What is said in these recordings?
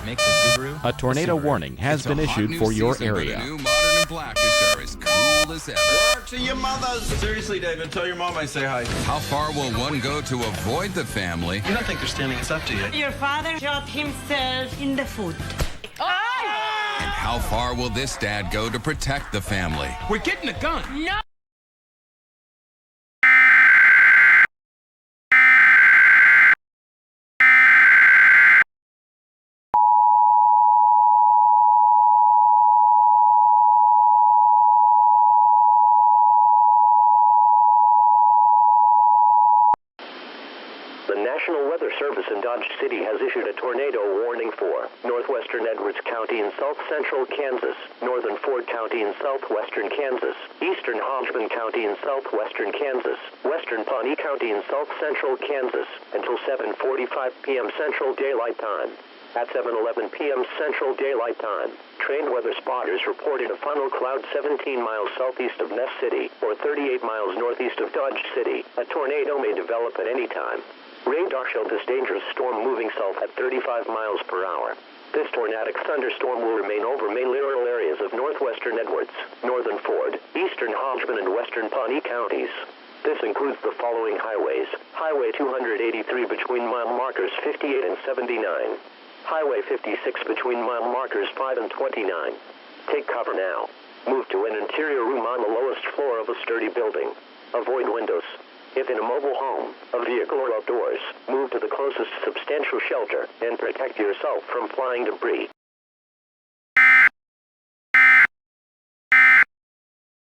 makes a Subaru A tornado warning has been issued for your area. The new modern and black is sure as cool as ever. Work to your mothers. Seriously, David, tell your mom I say hi. How far will one go to avoid the family? You don't think they're standing us up to you? Your father shot himself in the foot. And how far will this dad go to protect the family? We're getting a gun. No! The National Weather Service in Dodge City has issued a tornado warning for northwestern Edwards County in south central Kansas, northern Ford County in southwestern Kansas, eastern Hodgman County in southwestern Kansas, western Pawnee County in south central Kansas until 7:45 p.m. Central Daylight Time. At 7:11 p.m. Central Daylight Time, trained weather spotters reported a funnel cloud 17 miles southeast of Ness City or 38 miles northeast of Dodge City. A tornado may develop at any time. Radar showed this dangerous storm moving south at 35 miles per hour. This tornadic thunderstorm will remain over mainly rural areas of northwestern Edwards, northern Ford, eastern Hodgman, and western Pawnee counties. This includes the following highways: Highway 283 between mile markers 58 and 79. Highway 56 between mile markers 5 and 29. Take cover now. Move to an interior room on the lowest floor of a sturdy building. Avoid windows. If in a mobile home, a vehicle, or outdoors, move to the closest substantial shelter and protect yourself from flying debris.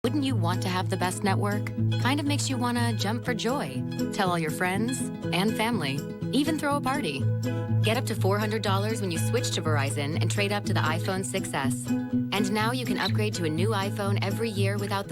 Wouldn't you want to have the best network? Kind of makes you want to jump for joy. Tell all your friends and family. Even throw a party. Get up to $400 when you switch to Verizon and trade up to the iPhone 6s. And now you can upgrade to a new iPhone every year without the